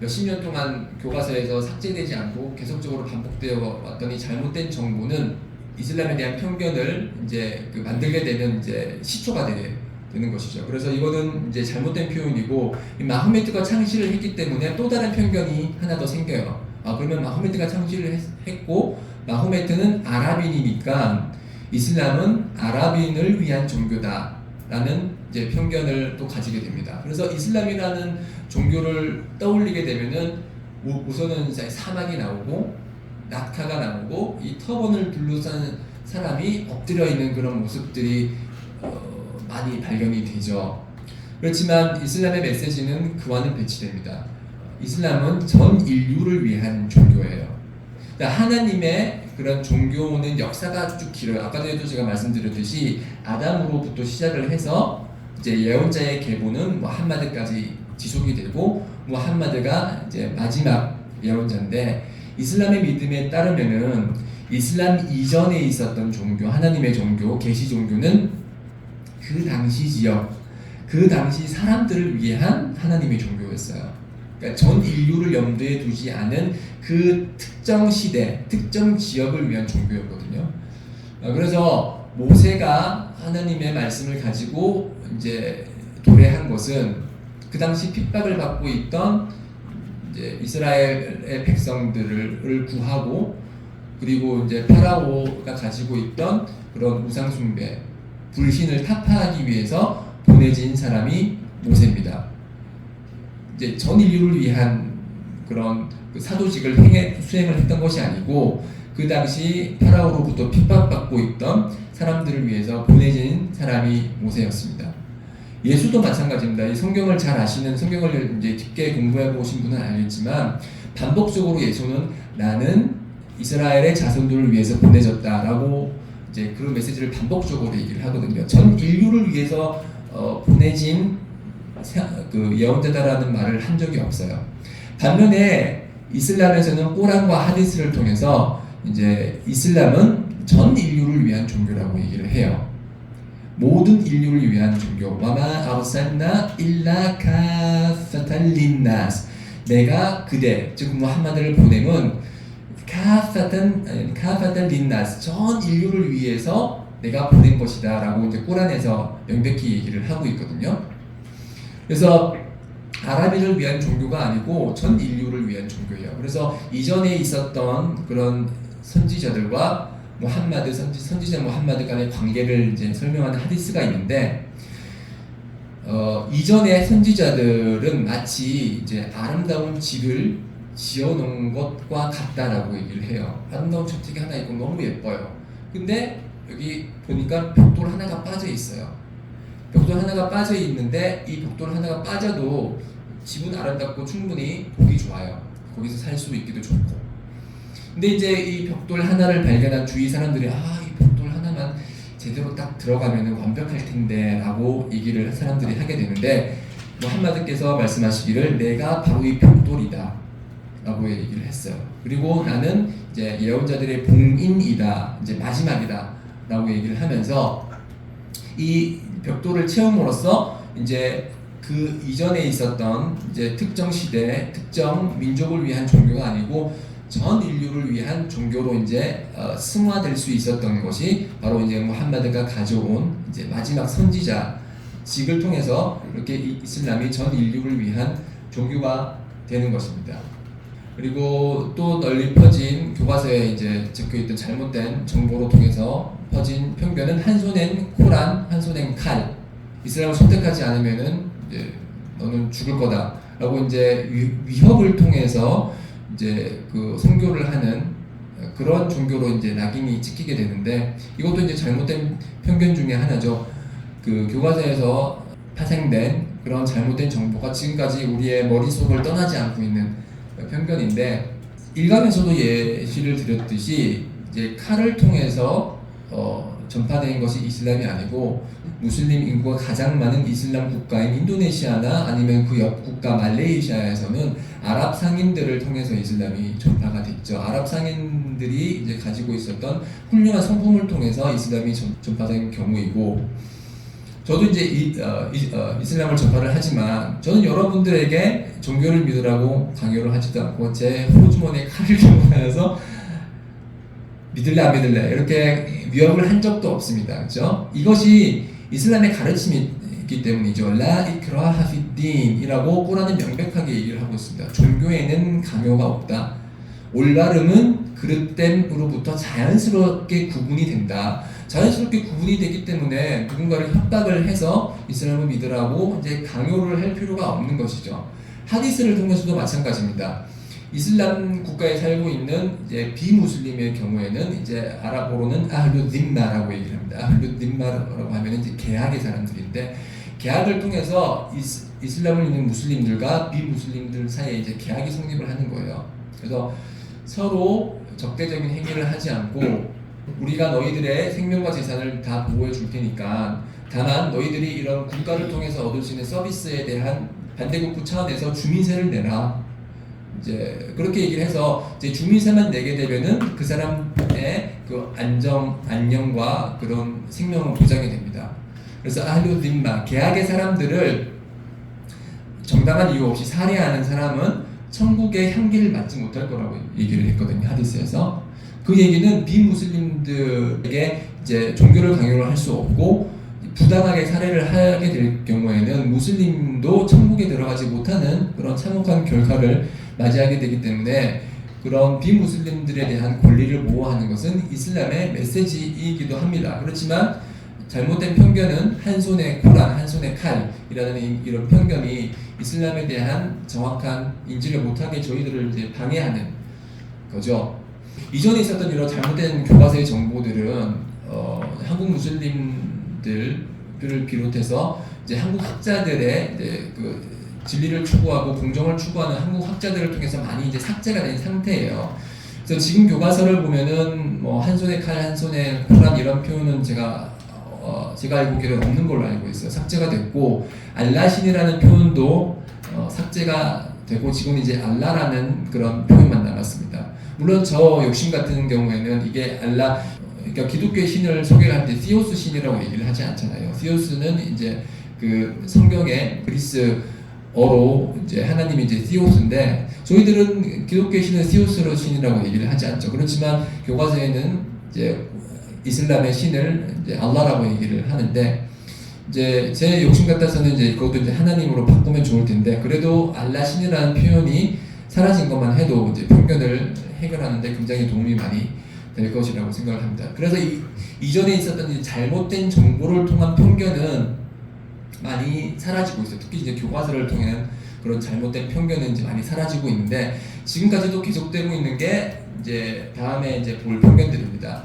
몇십 년 동안 교과서에서 삭제되지 않고 계속적으로 반복되어 왔던 이 잘못된 정보는 이슬람에 대한 편견을 이제 만들게 되는 이제 시초가 되는 것이죠. 그래서 이거는 이제 잘못된 표현이고, 마호메트가 창시를 했기 때문에 또 다른 편견이 하나 더 생겨요. 그러면 마호메트가 창시를 했고, 마호메트는 아랍인이니까 이슬람은 아랍인을 위한 종교다라는 이제 편견을 또 가지게 됩니다. 그래서 이슬람이라는 종교를 떠올리게 되면은 우선은 사막이 나오고 낙타가 나오고 이 터번을 둘러싼 사람이 엎드려 있는 그런 모습들이 많이 발견이 되죠. 그렇지만 이슬람의 메시지는 그와는 배치됩니다. 이슬람은 전 인류를 위한 종교예요. 하나님의 그런 종교는 역사가 쭉 길어요. 아까 전에도 제가 말씀드렸듯이 아담으로부터 시작을 해서 이제 예언자의 계보는 무함마드까지 지속이 되고, 무함마드가 이제 마지막 예언자인데, 이슬람의 믿음에 따르면은 이슬람 이전에 있었던 종교, 하나님의 종교, 계시 종교는 그 당시 지역, 그 당시 사람들을 위한 하나님의 종교였어요. 그러니까 전 인류를 염두에 두지 않은 그 특정 시대, 특정 지역을 위한 종교였거든요. 그래서 모세가 하나님의 말씀을 가지고 이제 도래한 것은 그 당시 핍박을 받고 있던 이제 이스라엘의 백성들을 구하고, 그리고 이제 파라오가 가지고 있던 그런 우상 숭배, 불신을 타파하기 위해서 보내진 사람이 모세입니다. 이제 전 인류를 위한 그런 사도직을 수행을 했던 것이 아니고, 그 당시 파라오로부터 핍박받고 있던 사람들을 위해서 보내진 사람이 모세였습니다. 예수도 마찬가지입니다. 이 성경을 잘 아시는, 성경을 이제 깊게 공부해 보신 분은 알겠지만, 반복적으로 예수는 나는 이스라엘의 자손들을 위해서 보내졌다라고 이제 그런 메시지를 반복적으로 얘기를 하거든요. 전 인류를 위해서 보내진 그 예언자다라는 말을 한 적이 없어요. 반면에 이슬람에서는 꼬란과 하디스를 통해서 이제 이슬람은 전 인류를 위한 종교라고 얘기를 해요. 모든 인류를 위한 종교. 와마 아르살나 일라 카파탄 린나스. 내가 그대, 즉 무함마드를 보내면 카파탄 린나스, 전 인류를 위해서 내가 보낸 것이다라고 이제 꾸란에서 명백히 얘기를 하고 있거든요. 그래서 아랍인을 위한 종교가 아니고 전 인류를 위한 종교예요. 그래서 이전에 있었던 그런 선지자들과 무함마드 선지자 무함마드 간의 관계를 이제 설명하는 하디스가 있는데, 이전의 선지자들은 마치 이제 아름다운 집을 지어놓은 것과 같다라고 얘기를 해요. 아름다운 저택이 하나 있고 너무 예뻐요. 근데 여기 보니까 벽돌 하나가 빠져 있어요. 벽돌 하나가 빠져 있는데 이 벽돌 하나가 빠져도 집은 아름답고 충분히 보기 좋아요. 거기서 살 수 있기도 좋고. 근데 이제 이 벽돌 하나를 발견한 주위 사람들이 이 벽돌 하나만 제대로 딱 들어가면 완벽할 텐데 라고 얘기를 사람들이 하게 되는데, 무함마드께서 말씀하시기를 내가 바로 이 벽돌이다 라고 얘기를 했어요. 그리고 나는 이제 예언자들의 봉인이다, 이제 마지막이다 라고 얘기를 하면서 이 벽돌을 채움으로써 이제 그 이전에 있었던 이제 특정 시대, 특정 민족을 위한 종교가 아니고 전 인류를 위한 종교로 이제 승화될 수 있었던 것이 바로 이제 무함마드가 가져온 이제 마지막 선지자직을 통해서 이렇게 이슬람이 전 인류를 위한 종교가 되는 것입니다. 그리고 또 널리 퍼진 교과서에 이제 적혀있던 잘못된 정보로 통해서 퍼진 편견은 한 손엔 코란, 한 손엔 칼. 이슬람을 선택하지 않으면은 이제 너는 죽을 거다라고 이제 위협을 통해서 이제 그 선교를 하는 그런 종교로 이제 낙인이 찍히게 되는데, 이것도 이제 잘못된 편견 중에 하나죠. 그 교과서에서 파생된 그런 잘못된 정보가 지금까지 우리의 머릿속을 떠나지 않고 있는 편견인데, 일각에서도 예시를 드렸듯이 이제 칼을 통해서 전파된 것이 이슬람이 아니고, 무슬림 인구가 가장 많은 이슬람 국가인 인도네시아나 아니면 그 옆 국가 말레이시아에서는 아랍 상인들을 통해서 이슬람이 전파가 됐죠. 아랍 상인들이 이제 가지고 있었던 훌륭한 성품을 통해서 이슬람이 전파된 경우이고, 저도 이제 이슬람을 전파를 하지만 저는 여러분들에게 종교를 믿으라고 강요를 하지도 않고 제 호주머니에 칼을 들고 다녀서 믿을래 안 믿을래 이렇게 위협을 한 적도 없습니다. 그렇죠? 이것이 이슬람의 가르침이기 때문이죠. 라 이크라하 피딘이라고 꾸란은 명백하게 얘기를 하고 있습니다. 종교에는 강요가 없다. 올바름은 그릇됨으로부터 자연스럽게 구분이 된다. 자연스럽게 구분이 되기 때문에 누군가를 협박을 해서 이슬람을 믿으라고 이제 강요를 할 필요가 없는 것이죠. 하디스를 통해서도 마찬가지입니다. 이슬람 국가에 살고 있는 이제 비무슬림의 경우에는 이제 아랍어로는 아hlud dim마라고 얘기를 합니다. 아hlud dim마라고 하면 이제 계약의 사람들인데 계약을 통해서 이슬람을 믿는 무슬림들과 비무슬림들 사이에 이제 계약이 성립을 하는 거예요. 그래서 서로 적대적인 행위를 하지 않고 우리가 너희들의 생명과 재산을 다 보호해 줄 테니까 다만 너희들이 이런 국가를 통해서 얻을 수 있는 서비스에 대한 반대국부 차원에서 주민세를 내라. 이제 그렇게 얘기를 해서 이제 주민세만 내게 되면은 그 사람의 그 안녕과 그런 생명은 보장이 됩니다. 그래서 아hlud dim마 계약의 사람들을 정당한 이유 없이 살해하는 사람은 천국의 향기를 맡지 못할 거라고 얘기를 했거든요. 하디스에서. 그 얘기는 비무슬림들에게 이제 종교를 강요를 할 수 없고 부당하게 살해를 하게 될 경우에는 무슬림도 천국에 들어가지 못하는 그런 참혹한 결과를 맞이하게 되기 때문에 그런 비무슬림들에 대한 권리를 보호하는 것은 이슬람의 메시지이기도 합니다. 그렇지만 잘못된 편견은 한 손에 코란, 한 손에 칼이라는 이런 편견이 이슬람에 대한 정확한 인지를 못하게 저희들을 이제 방해하는 거죠. 이전에 있었던 이런 잘못된 교과서의 정보들은 한국 무슬림들을 비롯해서 이제 한국 학자들의 이제 그 진리를 추구하고 공정을 추구하는 한국 학자들을 통해서 많이 이제 삭제가 된 상태예요. 그래서 지금 교과서를 보면은 뭐 한 손에 칼, 한 손에 코란 이런 표현은 제가 알고 있기로는 없는 걸로 알고 있어요. 삭제가 됐고 알라신이라는 표현도 삭제가 되고 지금 이제 알라라는 그런 표현만 남았습니다. 물론 저 욕심 같은 경우에는 이게 그러니까 기독교의 신을 소개를 할 때 시오스 신이라고 얘기를 하지 않잖아요. 시오스는 이제 그 성경의 그리스어로 이제 하나님이 이제 시오스인데 저희들은 기독교의 신을 시오스로 신이라고 얘기를 하지 않죠. 그렇지만 교과서에는 이제 이슬람의 신을 이제 알라라고 얘기를 하는데 이제 제 욕심 같아서는 이제 그것도 이제 하나님으로 바꾸면 좋을 텐데 그래도 알라 신이라는 표현이 사라진 것만 해도 이제 편견을 해결하는데 굉장히 도움이 많이 될 것이라고 생각을 합니다. 그래서 이전에 있었던 잘못된 정보를 통한 편견은 많이 사라지고 있어요. 특히 이제 교과서를 통한 그런 잘못된 편견은 이제 많이 사라지고 있는데 지금까지도 계속되고 있는 게 이제 다음에 이제 볼 편견들입니다.